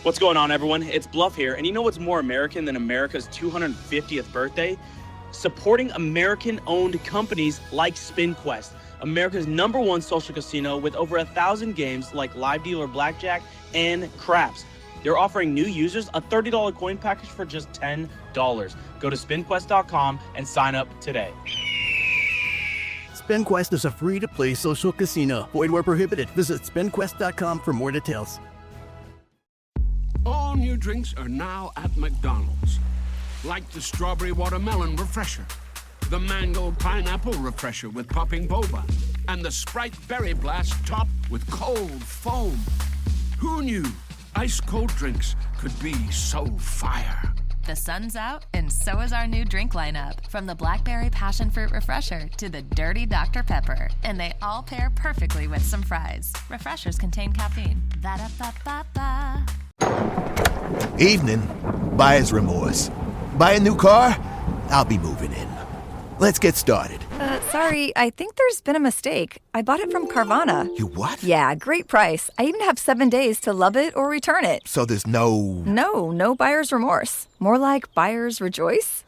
What's going on, everyone? It's Bluff here, and you know what's more American than America's 250th birthday? Supporting American-owned companies like SpinQuest, America's #1 social casino with over 1,000 games like live dealer blackjack and craps. They're offering new users a $30 coin package for just $10. Go to spinquest.com and sign up today. SpinQuest is a free-to-play social casino. Void where prohibited. Visit spinquest.com for more details. All new drinks are now at McDonald's. Like the strawberry watermelon refresher, the mango pineapple refresher with popping boba, and the Sprite berry blast topped with cold foam. Who knew ice cold drinks could be so fire? The sun's out, and so is our new drink lineup. From the Blackberry Passion Fruit Refresher to the Dirty Dr. Pepper. And they all pair perfectly with some fries. Refreshers contain caffeine. Va-da-ba-ba-ba. Evening. Buyer's remorse. Buy a new car? I'll be moving in. Let's get started. Sorry, I think there's been a mistake. I bought it from Carvana. You what? Yeah, great price. I even have 7 days to love it or return it. So there's no... No buyer's remorse. More like buyer's rejoice.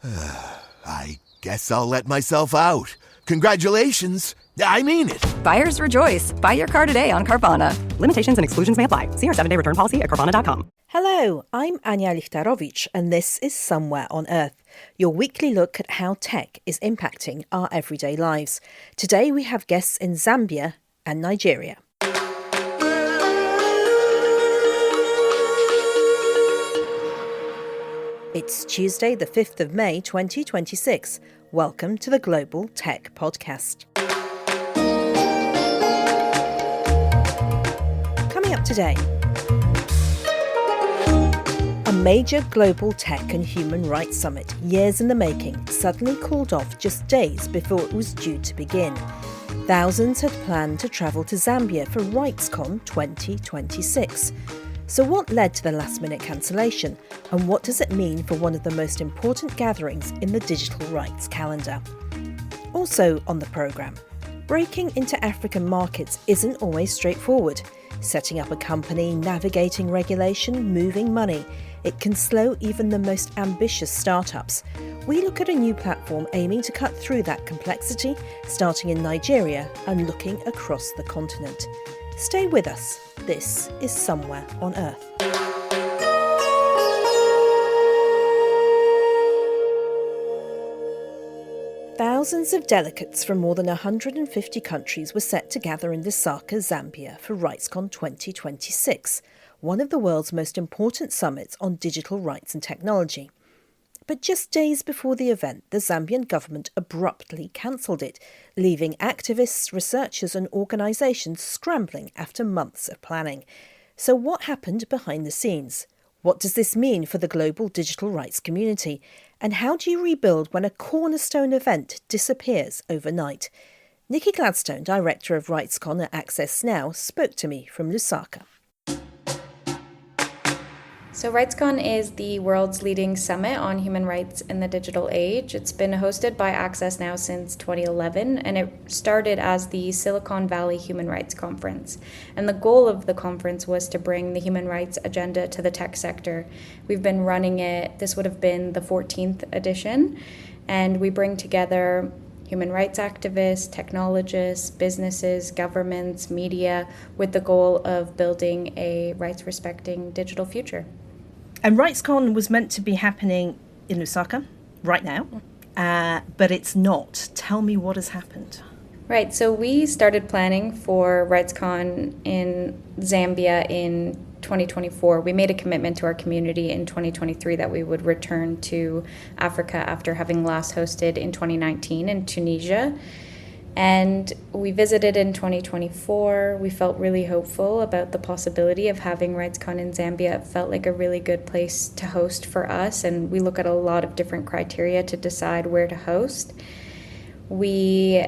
I guess I'll let myself out. Congratulations. I mean it. Buyer's rejoice. Buy your car today on Carvana. Limitations and exclusions may apply. See our 7-day return policy at Carvana.com. Hello, I'm Anya Lichtarovich, and this is Somewhere on Earth, your weekly look at how tech is impacting our everyday lives. Today we have guests in Zambia and Nigeria. It's Tuesday, the 5th of May, 2026. Welcome to the Global Tech Podcast. Coming up today, a major global tech and human rights summit, years in the making, suddenly called off just days before it was due to begin. Thousands had planned to travel to Zambia for RightsCon 2026. So what led to the last-minute cancellation, and what does it mean for one of the most important gatherings in the digital rights calendar? Also on the programme, breaking into African markets isn't always straightforward. Setting up a company, navigating regulation, moving money, it can slow even the most ambitious startups. We look at a new platform aiming to cut through that complexity, starting in Nigeria and looking across the continent. Stay with us. This is Somewhere on Earth. Thousands of delegates from more than 150 countries were set to gather in Lusaka, Zambia for RightsCon 2026, one of the world's most important summits on digital rights and technology. But just days before the event, the Zambian government abruptly cancelled it, leaving activists, researchers and organisations scrambling after months of planning. So what happened behind the scenes? What does this mean for the global digital rights community? And how do you rebuild when a cornerstone event disappears overnight? Nikki Gladstone, director of RightsCon at Access Now, spoke to me from Lusaka. So RightsCon is the world's leading summit on human rights in the digital age. It's been hosted by Access Now since 2011, and it started as the Silicon Valley Human Rights Conference. And the goal of the conference was to bring the human rights agenda to the tech sector. We've been running it, this would have been the 14th edition, and we bring together human rights activists, technologists, businesses, governments, media, with the goal of building a rights-respecting digital future. And RightsCon was meant to be happening in Lusaka right now, but it's not. Tell me what has happened. Right, so we started planning for RightsCon in Zambia in 2024. We made a commitment to our community in 2023 that we would return to Africa after having last hosted in 2019 in Tunisia. And we visited in 2024. We felt really hopeful about the possibility of having RightsCon in Zambia. It felt like a really good place to host for us, and we look at a lot of different criteria to decide where to host. We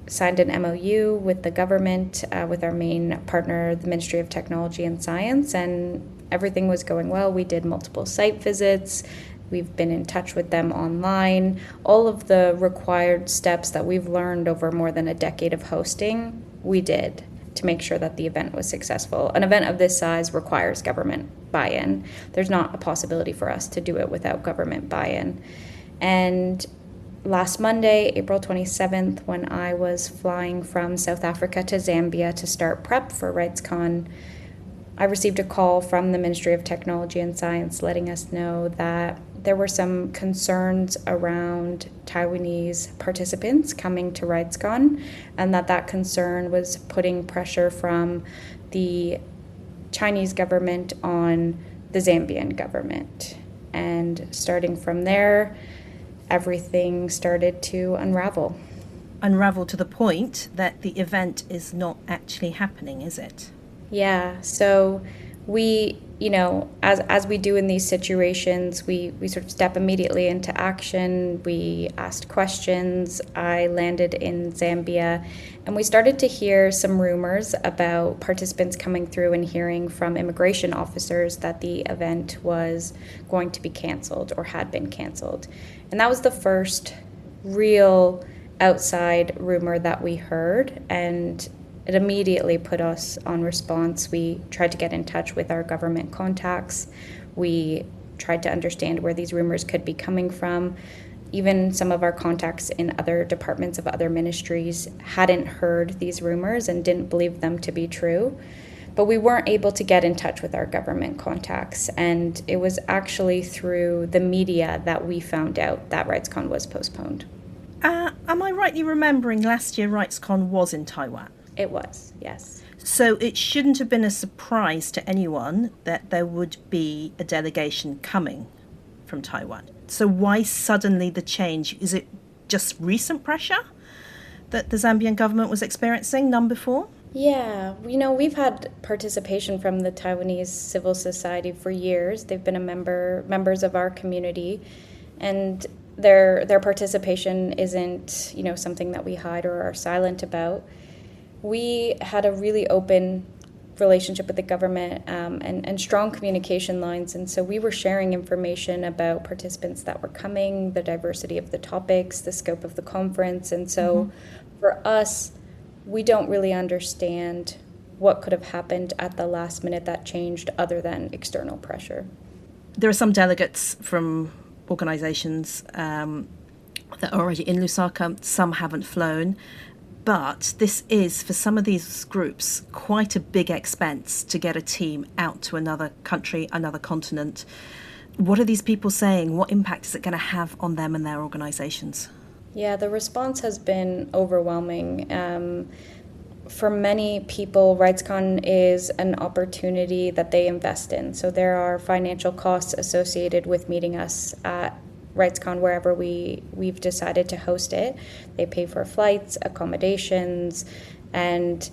signed an MOU with the government, with our main partner, the Ministry of Technology and Science, and everything was going well. We did multiple site visits. We've been in touch with them online. All of the required steps that we've learned over more than a decade of hosting, we did. to make sure that the event was successful. An event of this size requires government buy-in. There's not a possibility for us to do it without government buy-in. And last Monday, April 27th, when I was flying from South Africa to Zambia to start prep for RightsCon, I received a call from the Ministry of Technology and Science letting us know that there were some concerns around Taiwanese participants coming to RightsCon, and that concern was putting pressure from the Chinese government on the Zambian government. And starting from there, everything started to unravel. Unravel to the point that the event is not actually happening, is it? Yeah, so we, as we do in these situations, we sort of step immediately into action. We asked questions. I landed in Zambia, and we started to hear some rumors about participants coming through and hearing from immigration officers that the event was going to be canceled or had been canceled. And that was the first real outside rumor that we heard, and it immediately put us on response. We tried to get in touch with our government contacts. We tried to understand where these rumors could be coming from. Even some of our contacts in other departments of other ministries hadn't heard these rumors and didn't believe them to be true. But we weren't able to get in touch with our government contacts. And it was actually through the media that we found out that RightsCon was postponed. Am I rightly remembering last year RightsCon was in Taiwan? It was, yes. So it shouldn't have been a surprise to anyone that there would be a delegation coming from Taiwan. So why suddenly the change? Is it just recent pressure that the Zambian government was experiencing, none before? Yeah, we've had participation from the Taiwanese civil society for years. They've been members of our community, and their participation isn't, something that we hide or are silent about. We had a really open relationship with the government and strong communication lines. And so we were sharing information about participants that were coming, the diversity of the topics, the scope of the conference. And so for us, we don't really understand what could have happened at the last minute that changed other than external pressure. There are some delegates from organisations that are already in Lusaka. Some haven't flown. But this is, for some of these groups, quite a big expense to get a team out to another country, another continent. What are these people saying? What impact is it going to have on them and their organisations? Yeah, the response has been overwhelming. For many people, RightsCon is an opportunity that they invest in. So there are financial costs associated with meeting us at RightsCon wherever we've decided to host it. They pay for flights, accommodations, and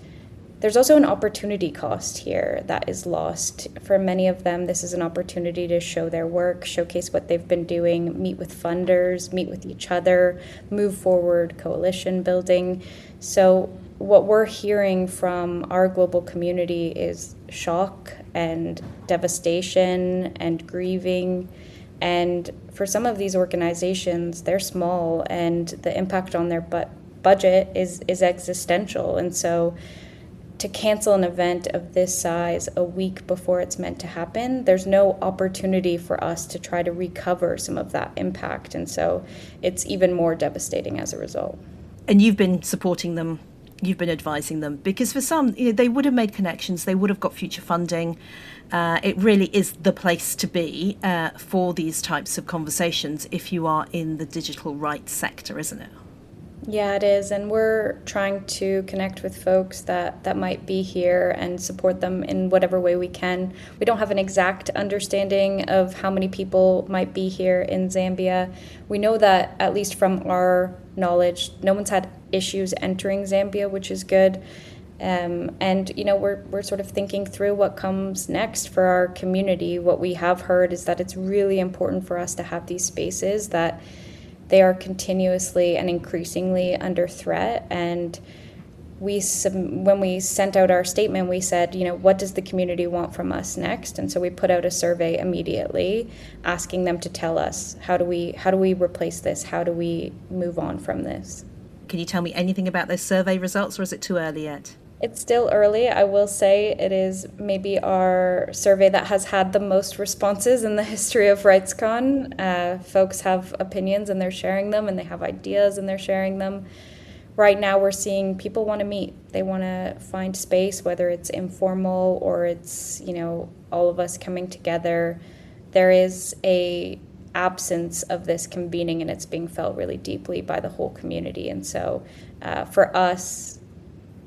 there's also an opportunity cost here that is lost. For many of them, this is an opportunity to show their work, showcase what they've been doing, meet with funders, meet with each other, move forward coalition building. So what we're hearing from our global community is shock and devastation and grieving. And for some of these organizations, they're small and the impact on their budget is existential. And so to cancel an event of this size a week before it's meant to happen, there's no opportunity for us to try to recover some of that impact. And so it's even more devastating as a result. And you've been supporting them, you've been advising them, because for some, they would have made connections, they would have got future funding. It really is the place to be for these types of conversations if you are in the digital rights sector, isn't it? Yeah, it is. And we're trying to connect with folks that might be here and support them in whatever way we can. We don't have an exact understanding of how many people might be here in Zambia. We know that, at least from our knowledge, no one's had issues entering Zambia, which is good. And we're sort of thinking through what comes next for our community. What we have heard is that it's really important for us to have these spaces, that they are continuously and increasingly under threat. And when we sent out our statement, we said, what does the community want from us next? And so we put out a survey immediately, asking them to tell us, how do we replace this? How do we move on from this? Can you tell me anything about those survey results, or is it too early yet? It's still early. I will say it is maybe our survey that has had the most responses in the history of RightsCon. Folks have opinions and they're sharing them, and they have ideas and they're sharing them. Right now we're seeing people want to meet. They want to find space, whether it's informal or it's, all of us coming together. There is a absence of this convening, and it's being felt really deeply by the whole community. And so for us,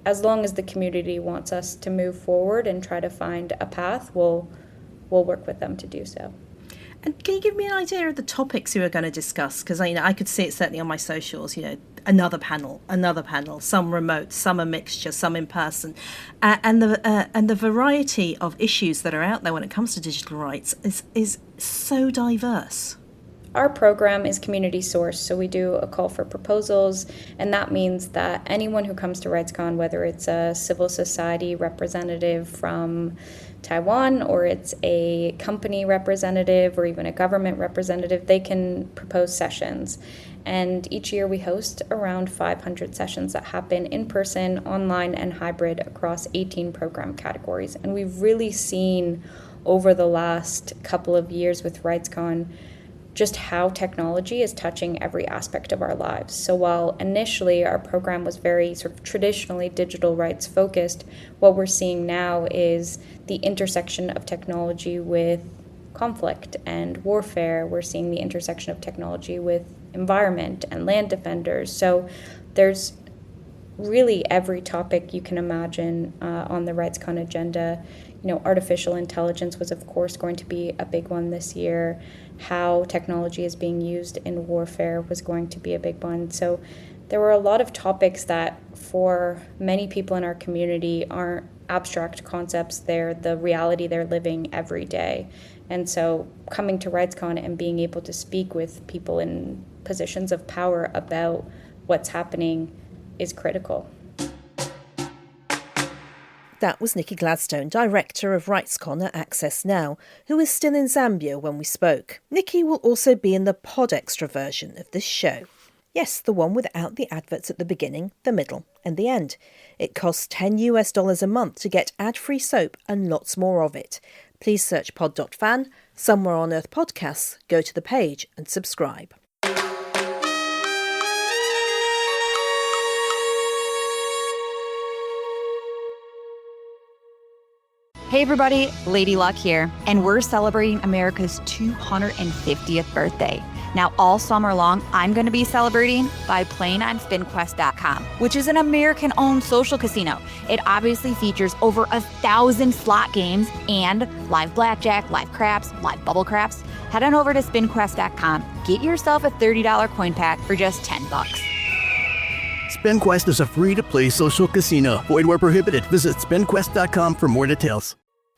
as long as the community wants us to move forward and try to find a path, we'll work with them to do so. And can you give me an idea of the topics you are going to discuss? Because I could see it certainly on my socials, another panel, some remote, some a mixture, some in person. And the variety of issues that are out there when it comes to digital rights is so diverse. Our program is community sourced, so we do a call for proposals, and that means that anyone who comes to RightsCon, whether it's a civil society representative from Taiwan or it's a company representative or even a government representative, they can propose sessions. And each year we host around 500 sessions that happen in person, online, and hybrid across 18 program categories. And we've really seen over the last couple of years with RightsCon just how technology is touching every aspect of our lives. So while initially our program was very sort of traditionally digital rights focused, what we're seeing now is the intersection of technology with conflict and warfare. We're seeing the intersection of technology with environment and land defenders. So there's really every topic you can imagine on the RightsCon agenda. Artificial intelligence was, of course, going to be a big one this year. How technology is being used in warfare was going to be a big one. So there were a lot of topics that for many people in our community aren't abstract concepts. They're the reality they're living every day. And so coming to RightsCon and being able to speak with people in positions of power about what's happening is critical. That was Nikki Gladstone, Director of RightsCon at Access Now, who is still in Zambia when we spoke. Nikki will also be in the Pod Extra version of this show. Yes, the one without the adverts at the beginning, the middle, and the end. It costs $10 a month to get ad-free soap and lots more of it. Please search pod.fan, Somewhere on Earth Podcasts, go to the page and subscribe. Hey everybody, Lady Luck here, and we're celebrating America's 250th birthday. Now all summer long, I'm going to be celebrating by playing on SpinQuest.com, which is an American-owned social casino. It obviously features over 1,000 slot games and live blackjack, live craps, live bubble craps. Head on over to SpinQuest.com, get yourself a $30 coin pack for just $10. SpinQuest is a free-to-play social casino. Void where prohibited. Visit SpinQuest.com for more details.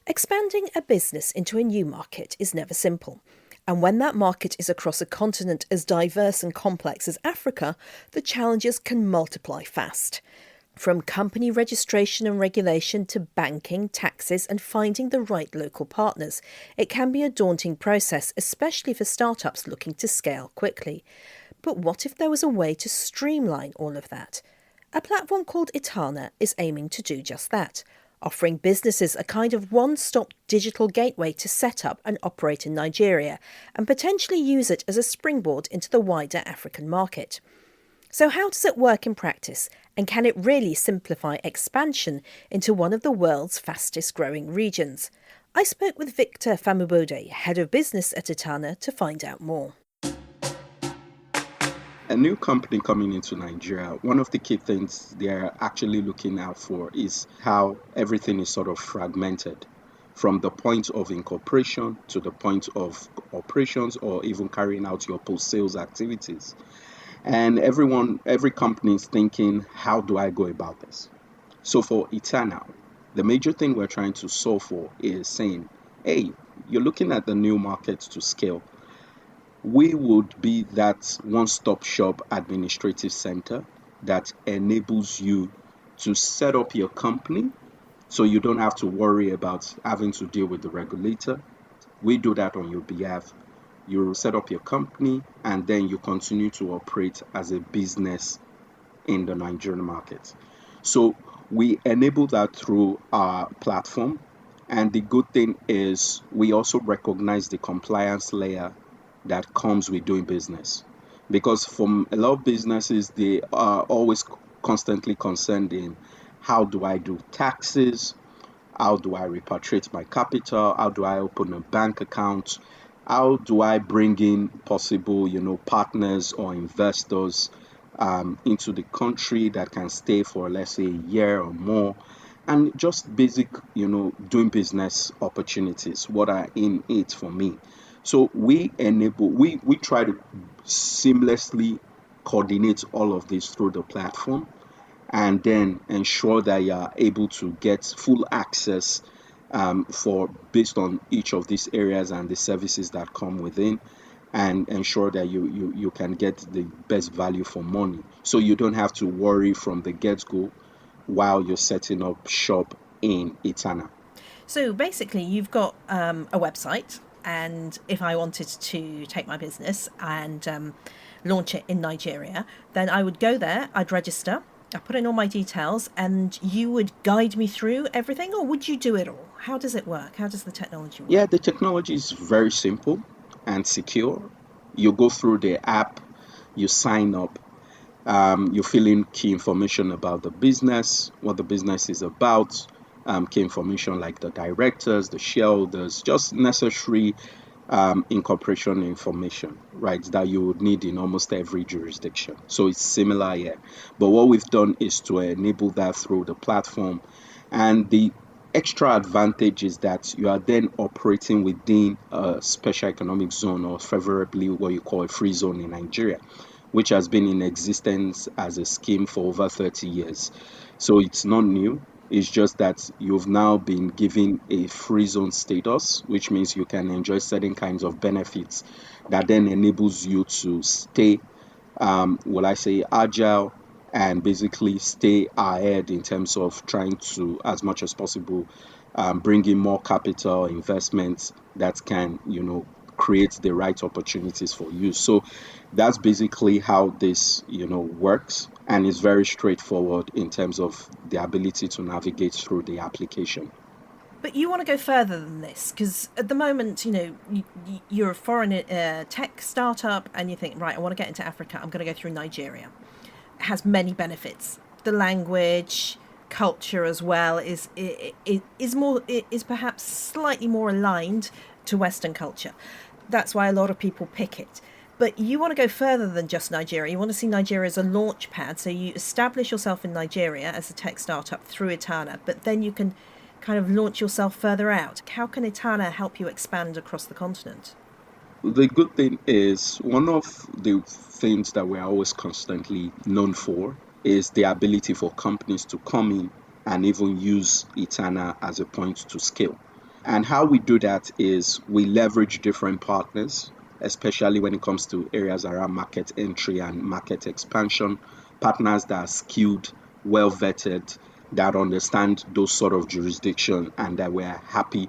Expanding a business into a new market is never simple. And when that market is across a continent as diverse and complex as Africa, the challenges can multiply fast. From company registration and regulation to banking, taxes, and finding the right local partners, it can be a daunting process, especially for startups looking to scale quickly. But what if there was a way to streamline all of that? A platform called Etana is aiming to do just that, offering businesses a kind of one-stop digital gateway to set up and operate in Nigeria and potentially use it as a springboard into the wider African market. So how does it work in practice, and can it really simplify expansion into one of the world's fastest growing regions? I spoke with Victor Famubode, head of business at Etana, to find out more. A new company coming into Nigeria, one of the key things they're actually looking out for is how everything is sort of fragmented from the point of incorporation to the point of operations or even carrying out your post-sales activities. And every company is thinking, how do I go about this? So for Etana, the major thing we're trying to solve for is saying, hey, you're looking at the new market to scale. We would be that one-stop shop administrative center that enables you to set up your company so you don't have to worry about having to deal with the regulator. We do that on your behalf. You set up your company and then you continue to operate as a business in the Nigerian market. So We enable that through our platform. And the good thing is we also recognize the compliance layer that comes with doing business. Because from a lot of businesses, they are always constantly concerned in how do I do taxes? How do I repatriate my capital? How do I open a bank account? How do I bring in possible, partners or investors into the country that can stay for, let's say, a year or more? And just basic, doing business opportunities. What are in it for me? So we try to seamlessly coordinate all of this through the platform and then ensure that you are able to get full access for based on each of these areas and the services that come within, and ensure that you can get the best value for money, so you don't have to worry from the get-go while you're setting up shop in Etana. So basically, you've got a website, and if I wanted to take my business and launch it in Nigeria, then I would go there, I'd register, I put in all my details, and you would guide me through everything, or would you do it all? How does it work? How does the technology work? Yeah, the technology is very simple and secure. You go through the app, you sign up, you fill in key information about the business, what the business is about, key information like the directors, the shareholders, just necessary incorporation information, right, that you would need in almost every jurisdiction. So it's similar here. But what we've done is to enable that through the platform. And the extra advantage is that you are then operating within a special economic zone, or favorably what you call a free zone in Nigeria, which has been in existence as a scheme for over 30 years. So it's not new. It's just that you've now been given a free zone status, which means you can enjoy certain kinds of benefits that then enables you to stay, agile, and basically stay ahead in terms of trying to, as much as possible, bring in more capital investments that can, create the right opportunities for you. So that's basically how this, works, and it's very straightforward in terms of the ability to navigate through the application. But you want to go further than this, because at the moment, you're a foreign tech startup, and you think, right, I want to get into Africa, I'm going to go through Nigeria. It has many benefits. The language, culture as well is perhaps slightly more aligned to Western culture. That's why a lot of people pick it. But you want to go further than just Nigeria. You want to see Nigeria as a launch pad. So you establish yourself in Nigeria as a tech startup through Etana, but then you can kind of launch yourself further out. How can Etana help you expand across the continent? The good thing is, one of the things that we're always constantly known for is the ability for companies to come in and even use Etana as a point to scale. And how we do that is we leverage different partners, especially when it comes to areas around market entry and market expansion, partners that are skilled, well vetted, that understand those sort of jurisdiction, and that we're happy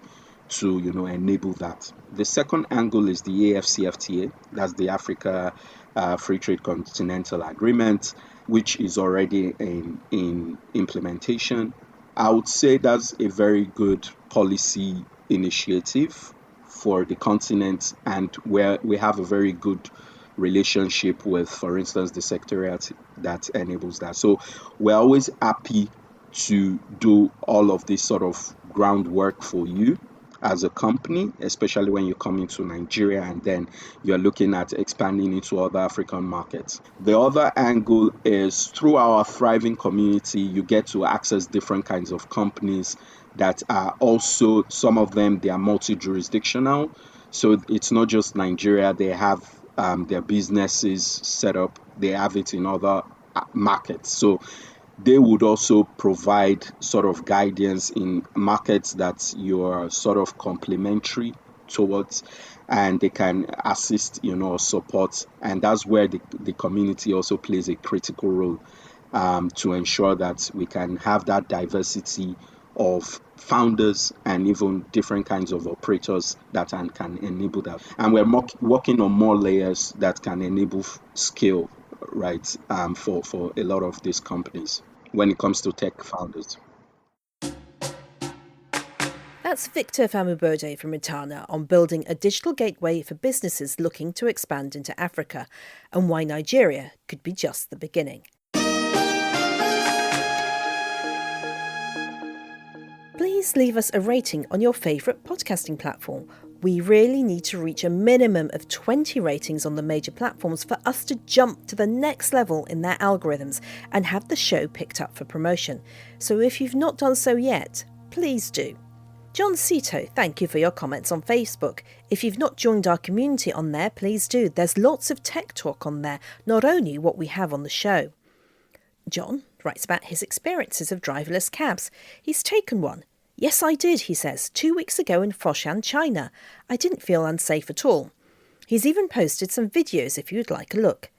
to enable that. The second angle is the AFCFTA, that's the Africa Free Trade Continental Agreement, which is already in implementation. I would say that's a very good policy initiative for the continent, and where we have a very good relationship with, for instance, the secretariat that enables that. So we're always happy to do all of this sort of groundwork for you as a company, especially when you come into Nigeria and then you're looking at expanding into other African markets. The other angle is through our thriving community, you get to access different kinds of companies that are also, some of them, they are multi-jurisdictional. So it's not just Nigeria, they have their businesses set up, they have it in other markets. So they would also provide sort of guidance in markets that you're sort of complementary towards, and they can assist, support. And that's where the community also plays a critical role to ensure that we can have that diversity of founders and even different kinds of operators that can enable that. And we're working on more layers that can enable scale, right, for a lot of these companies. when it comes to tech founders. That's Victor Famubode from Ritana on building a digital gateway for businesses looking to expand into Africa and why Nigeria could be just the beginning. Please leave us a rating on your favourite podcasting platform. We really need to reach a minimum of 20 ratings on the major platforms for us to jump to the next level in their algorithms and have the show picked up for promotion. So if you've not done so yet, please do. John Cito, thank you for your comments on Facebook. If you've not joined our community on there, please do. There's lots of tech talk on there, not only what we have on the show. John writes about his experiences of driverless cabs. He's taken one. Yes, I did, he says, 2 weeks ago in Foshan, China. I didn't feel unsafe at all. He's even posted some videos if you'd like a look.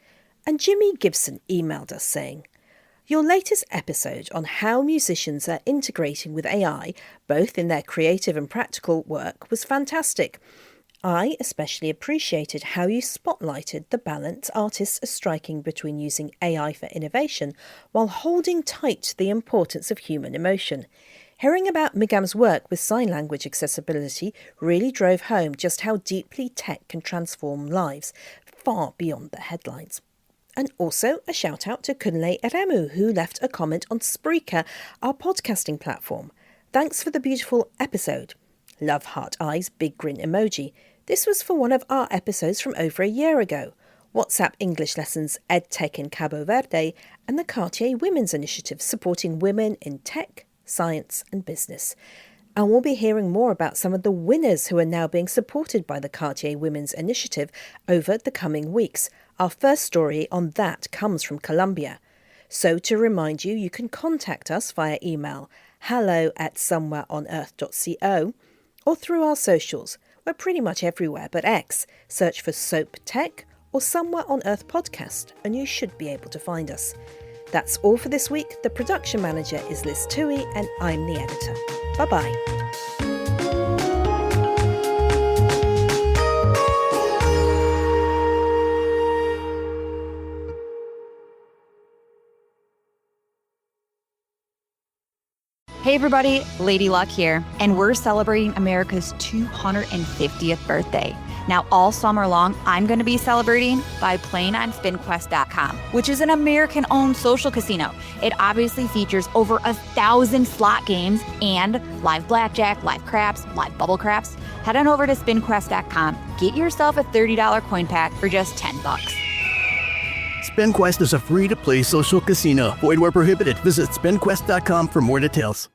And Jimmy Gibson emailed us saying, your latest episode on how musicians are integrating with AI, both in their creative and practical work, was fantastic. I especially appreciated how you spotlighted the balance artists are striking between using AI for innovation while holding tight to the importance of human emotion. Hearing about Migam's work with sign language accessibility really drove home just how deeply tech can transform lives, far beyond the headlines. And also a shout out to Kunle Eremu, who left a comment on Spreaker, our podcasting platform. Thanks for the beautiful episode. Love heart eyes, big grin emoji. This was for one of our episodes from over a year ago. WhatsApp English lessons, EdTech in Cabo Verde, and the Cartier Women's Initiative supporting women in tech, science and business. And we'll be hearing more about some of the winners who are now being supported by the Cartier Women's Initiative over the coming weeks. Our first story on that comes from Colombia. So to remind you, you can contact us via email hello@somewhereonearth.co or through our socials. We're pretty much everywhere but X. Search for Soap Tech or Somewhere on Earth podcast and you should be able to find us. That's all for this week. The production manager is Liz Toohey and I'm the editor. Bye-bye. Hey everybody, Lady Luck here, and we're celebrating America's 250th birthday. Now all summer long, I'm going to be celebrating by playing on SpinQuest.com, which is an American-owned social casino. It obviously features over 1,000 slot games and live blackjack, live craps, live bubble craps. Head on over to SpinQuest.com, get yourself a $30 coin pack for just $10. SpinQuest is a free-to-play social casino. Void where prohibited. Visit SpinQuest.com for more details.